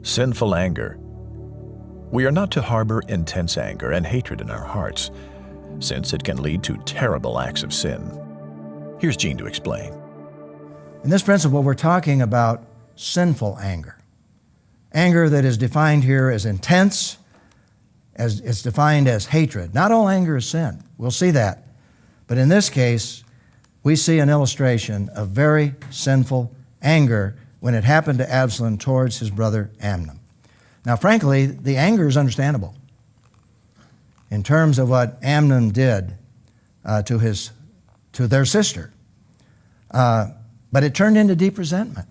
Sinful anger. We are not to harbor intense anger and hatred in our hearts, since it can lead to terrible acts of sin. Here's Gene to explain. In this principle, we're talking about sinful anger. Anger that is defined here as intense, as it's defined as hatred. Not all anger is sin. We'll see that. But in this case, we see an illustration of very sinful anger when it happened to Absalom towards his brother Amnon. Now, frankly, the anger is understandable in terms of what Amnon did to their sister. But it turned into deep resentment.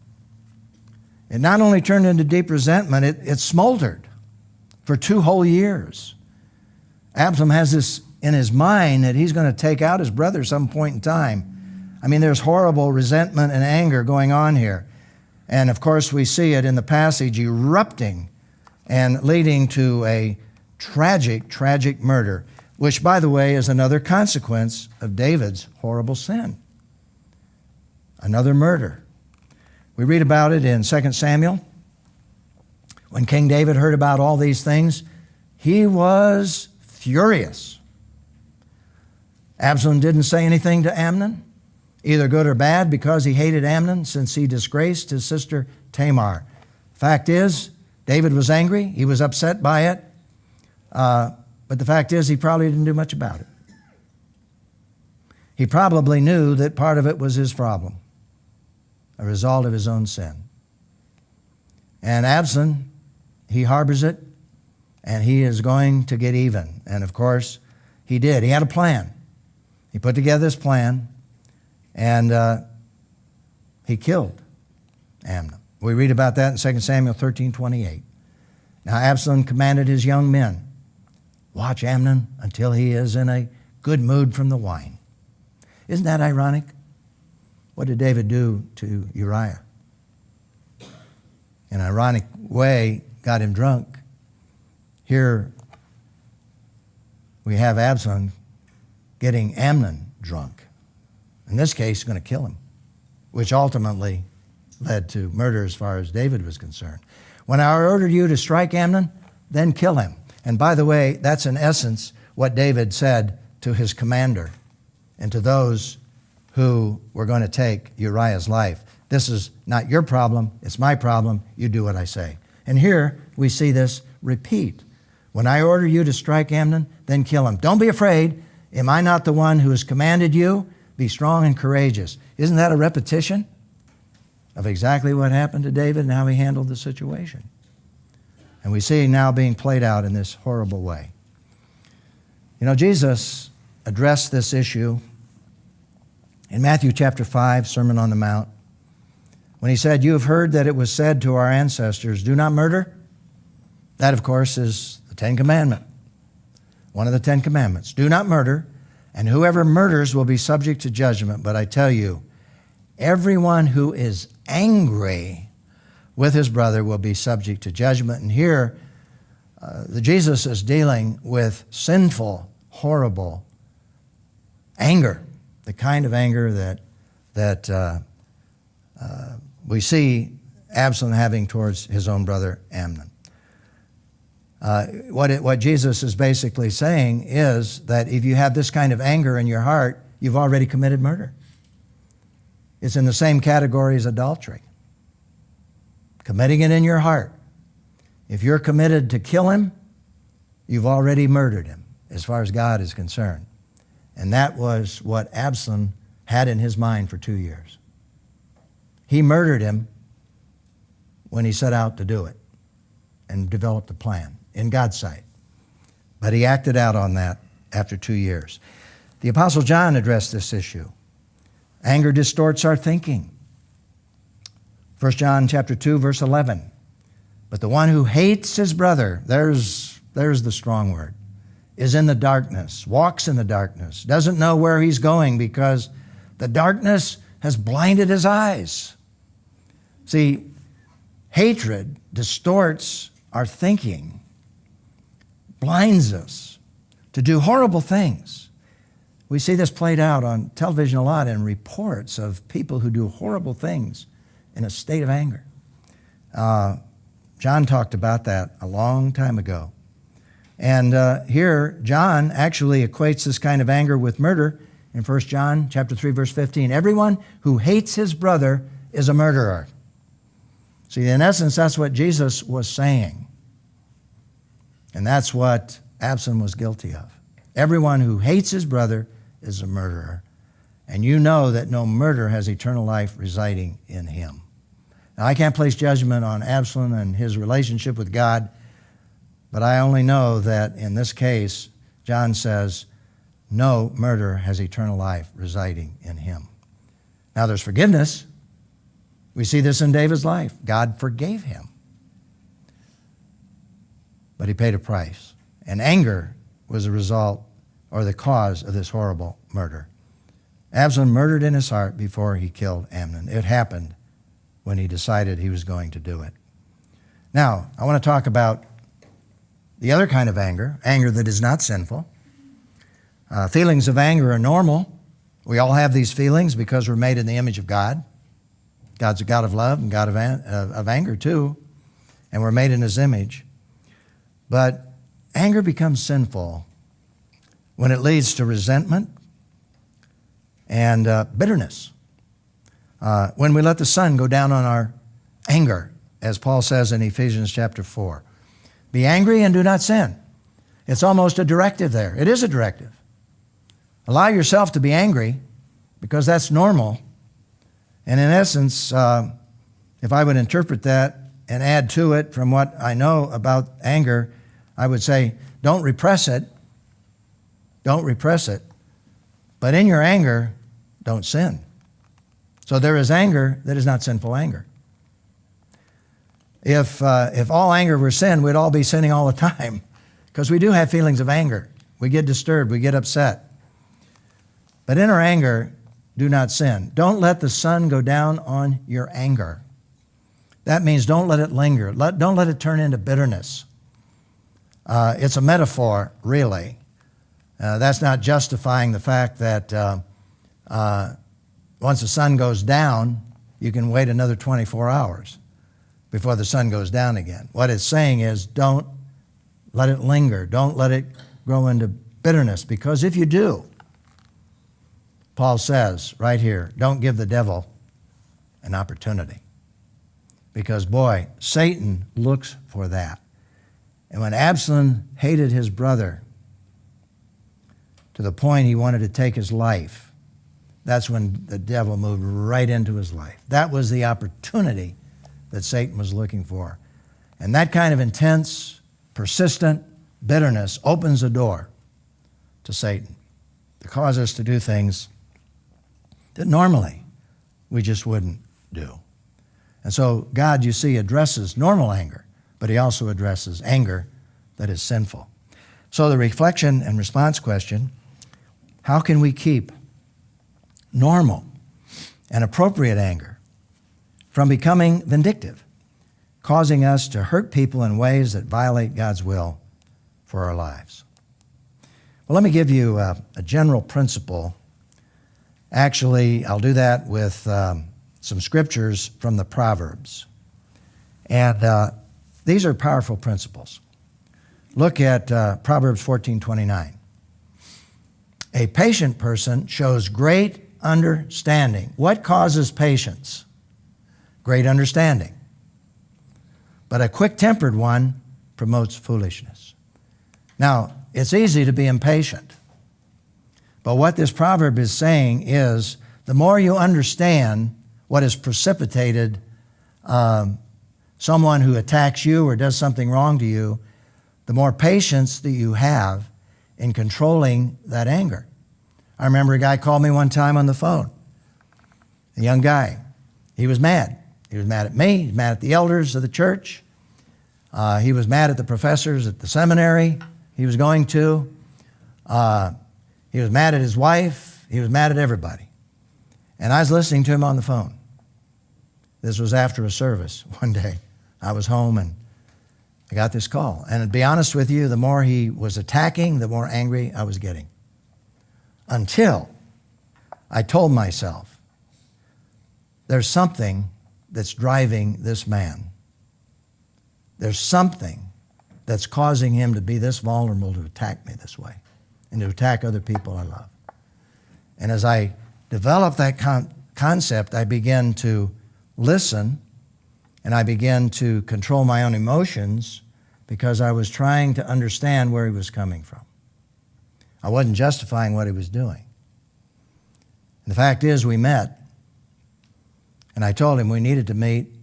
It not only turned into deep resentment, it smoldered for 2 whole years. Absalom has this in his mind that he's going to take out his brother at some point in time. I mean, there's horrible resentment and anger going on here. And of course, we see it in the passage erupting and leading to a tragic, tragic murder, which, by the way, is another consequence of David's horrible sin. Another murder. We read about it in 2 Samuel. When King David heard about all these things, he was furious. Absalom didn't say anything to Amnon, either good or bad, because he hated Amnon since he disgraced his sister Tamar. Fact is, David was angry. He was upset by it. But the fact is, he probably didn't do much about it. He probably knew that part of it was his problem, a result of his own sin. And Absalom, he harbors it, and he is going to get even. And of course, he did. He had a plan. He put together this plan, and he killed Amnon. We read about that in 2 Samuel 13:28. Now Absalom commanded his young men, watch Amnon until he is in a good mood from the wine. Isn't that ironic? What did David do to Uriah? In an ironic way, got him drunk. Here we have Absalom getting Amnon drunk. In this case, he's going to kill him, which ultimately led to murder as far as David was concerned. When I ordered you to strike Amnon, then kill him. And by the way, that's in essence what David said to his commander and to those who were going to take Uriah's life. This is not your problem, it's my problem. You do what I say. And here we see this repeat. When I order you to strike Amnon, then kill him. Don't be afraid. Am I not the one who has commanded you? Be strong and courageous. Isn't that a repetition of exactly what happened to David and how he handled the situation? And we see now being played out in this horrible way. You know, Jesus addressed this issue in Matthew chapter 5, Sermon on the Mount, when he said, you have heard that it was said to our ancestors, do not murder. That, of course, is the 10th commandment. One of the 10 commandments. Do not murder, and whoever murders will be subject to judgment. But I tell you, everyone who is angry with his brother will be subject to judgment. And here, Jesus is dealing with sinful, horrible anger, the kind of anger that we see Absalom having towards his own brother Amnon. What Jesus is basically saying is that if you have this kind of anger in your heart, you've already committed murder. It's in the same category as adultery. Committing it in your heart. If you're committed to kill him, you've already murdered him, as far as God is concerned. And that was what Absalom had in his mind for 2 years. He murdered him when he set out to do it and developed a plan in God's sight. But he acted out on that after 2 years. The Apostle John addressed this issue. Anger distorts our thinking. 1 John chapter 2, verse 11. But the one who hates his brother, there's the strong word, is in the darkness, walks in the darkness, doesn't know where he's going because the darkness has blinded his eyes. See, hatred distorts our thinking, blinds us to do horrible things. We see this played out on television a lot in reports of people who do horrible things in a state of anger. John talked about that a long time ago. And here, John actually equates this kind of anger with murder in 1 John chapter 3, verse 15. Everyone who hates his brother is a murderer. See, in essence, that's what Jesus was saying. And that's what Absalom was guilty of. Everyone who hates his brother is a murderer. And you know that no murderer has eternal life residing in him. Now, I can't place judgment on Absalom and his relationship with God, but I only know that in this case, John says, no murderer has eternal life residing in him. Now, there's forgiveness. We see this in David's life. God forgave him. But he paid a price. And anger was the result or the cause of this horrible murder. Absalom murdered in his heart before he killed Amnon. It happened when he decided he was going to do it. Now, I want to talk about the other kind of anger, anger that is not sinful. Feelings of anger are normal. We all have these feelings because we're made in the image of God. God's a God of love and God of anger too, and we're made in His image. But anger becomes sinful when it leads to resentment and bitterness. When we let the sun go down on our anger, as Paul says in Ephesians chapter 4. Be angry and do not sin. It's almost a directive there. It is a directive. Allow yourself to be angry because that's normal. And in essence, if I would interpret that and add to it from what I know about anger, I would say, don't repress it. Don't repress it. But in your anger, don't sin. So there is anger that is not sinful anger. If all anger were sin, we'd all be sinning all the time because we do have feelings of anger. We get disturbed. We get upset. But in our anger, do not sin. Don't let the sun go down on your anger. That means don't let it linger. Don't let it turn into bitterness. It's a metaphor, really. That's not justifying the fact that once the sun goes down, you can wait another 24 hours before the sun goes down again. What it's saying is don't let it linger. Don't let it grow into bitterness, because if you do, Paul says right here, don't give the devil an opportunity. Because, boy, Satan looks for that. And when Absalom hated his brother to the point he wanted to take his life, that's when the devil moved right into his life. That was the opportunity that Satan was looking for. And that kind of intense, persistent bitterness opens the door to Satan to cause us to do things that normally we just wouldn't do. And so God, you see, addresses normal anger, but He also addresses anger that is sinful. So the reflection and response question, how can we keep normal and appropriate anger from becoming vindictive, causing us to hurt people in ways that violate God's will for our lives? Well, let me give you a general principle. Actually, I'll do that with some scriptures from the Proverbs. And these are powerful principles. Look at Proverbs 14:29. A patient person shows great understanding. What causes patience? Great understanding. But a quick-tempered one promotes foolishness. Now, it's easy to be impatient. But what this proverb is saying is the more you understand what has precipitated someone who attacks you or does something wrong to you, the more patience that you have in controlling that anger. I remember a guy called me one time on the phone, a young guy. He was mad. He was mad at me. He was mad at the elders of the church. He was mad at the professors at the seminary he was going to. He was mad at his wife. He was mad at everybody. And I was listening to him on the phone. This was after a service one day. I was home and I got this call. And to be honest with you, the more he was attacking, the more angry I was getting. Until I told myself, there's something that's driving this man There's something that's causing him to be this vulnerable to attack me this way and to attack other people I love. And as I developed that concept, I began to listen and I began to control my own emotions because I was trying to understand where he was coming from. I wasn't justifying what he was doing. And the fact is, we met, and I told him we needed to meet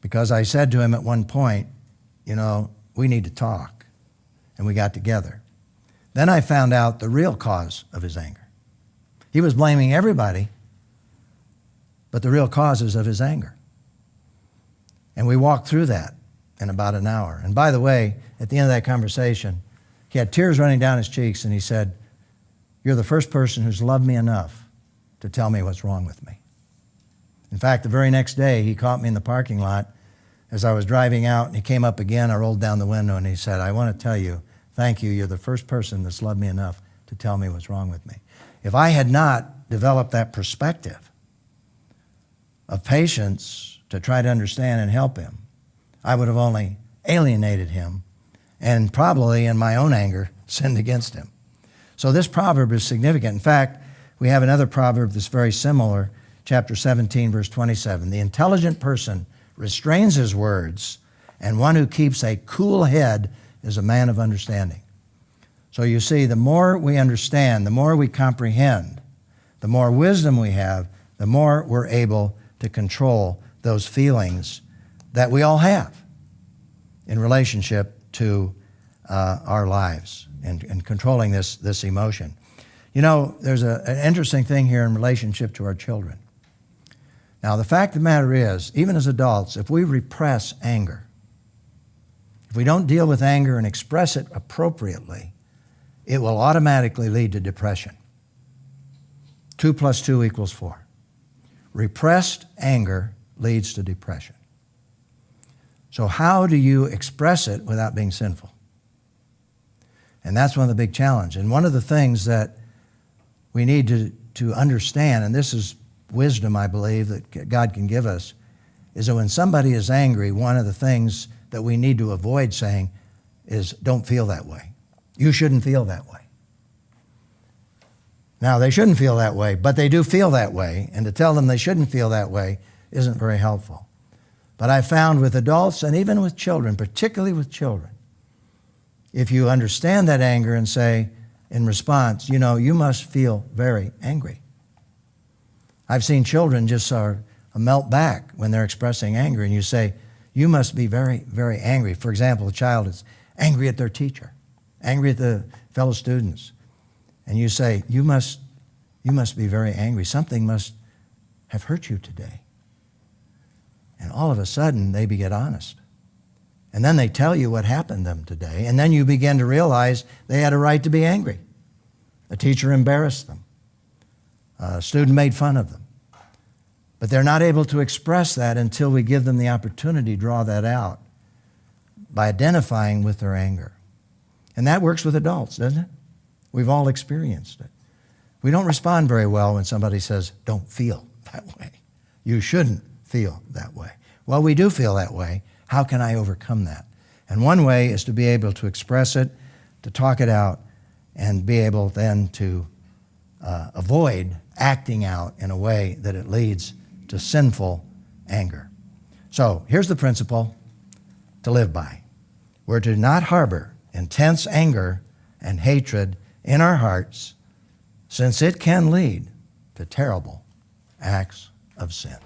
because I said to him at one point, you know, we need to talk. And we got together. Then I found out the real cause of his anger. He was blaming everybody, but the real causes of his anger. And we walked through that in about an hour. And by the way, at the end of that conversation, he had tears running down his cheeks, and he said, "You're the first person who's loved me enough to tell me what's wrong with me." In fact, the very next day, he caught me in the parking lot as I was driving out, and he came up again. I rolled down the window, and he said, "I want to tell you, thank you. You're the first person that's loved me enough to tell me what's wrong with me." If I had not developed that perspective of patience to try to understand and help him, I would have only alienated him and probably in my own anger sinned against him. So this proverb is significant. In fact, we have another proverb that's very similar, chapter 17, verse 27. The intelligent person restrains his words, and one who keeps a cool head is a man of understanding. So you see, the more we understand, the more we comprehend, the more wisdom we have, the more we're able to control those feelings that we all have in relationship to our lives and controlling this emotion. You know, there's an interesting thing here in relationship to our children. Now, the fact of the matter is, even as adults, if we repress anger, if we don't deal with anger and express it appropriately, it will automatically lead to depression. 2 + 2 = 4. Repressed anger leads to depression. So how do you express it without being sinful? And that's one of the big challenges. And one of the things that we need to understand, and this is wisdom, I believe, that God can give us, is that when somebody is angry, one of the things that we need to avoid saying is, "Don't feel that way. You shouldn't feel that way." Now, they shouldn't feel that way, but they do feel that way, and to tell them they shouldn't feel that way isn't very helpful. But I found with adults and even with children, particularly with children, if you understand that anger and say in response, you know, you must feel very angry. I've seen children just sort of melt back when they're expressing anger, and you say, you must be very, very angry. For example, a child is angry at their teacher, angry at the fellow students, and you say, you must be very angry. Something must have hurt you today. And all of a sudden, they get honest. And then they tell you what happened to them today, and then you begin to realize they had a right to be angry. A teacher embarrassed them. A student made fun of them. But they're not able to express that until we give them the opportunity to draw that out by identifying with their anger. And that works with adults, doesn't it? We've all experienced it. We don't respond very well when somebody says, "Don't feel that way. You shouldn't feel that way." Well, we do feel that way. How can I overcome that? And one way is to be able to express it, to talk it out, and be able then to avoid acting out in a way that it leads to sinful anger. So here's the principle to live by. We're to not harbor intense anger and hatred in our hearts, since it can lead to terrible acts of sin.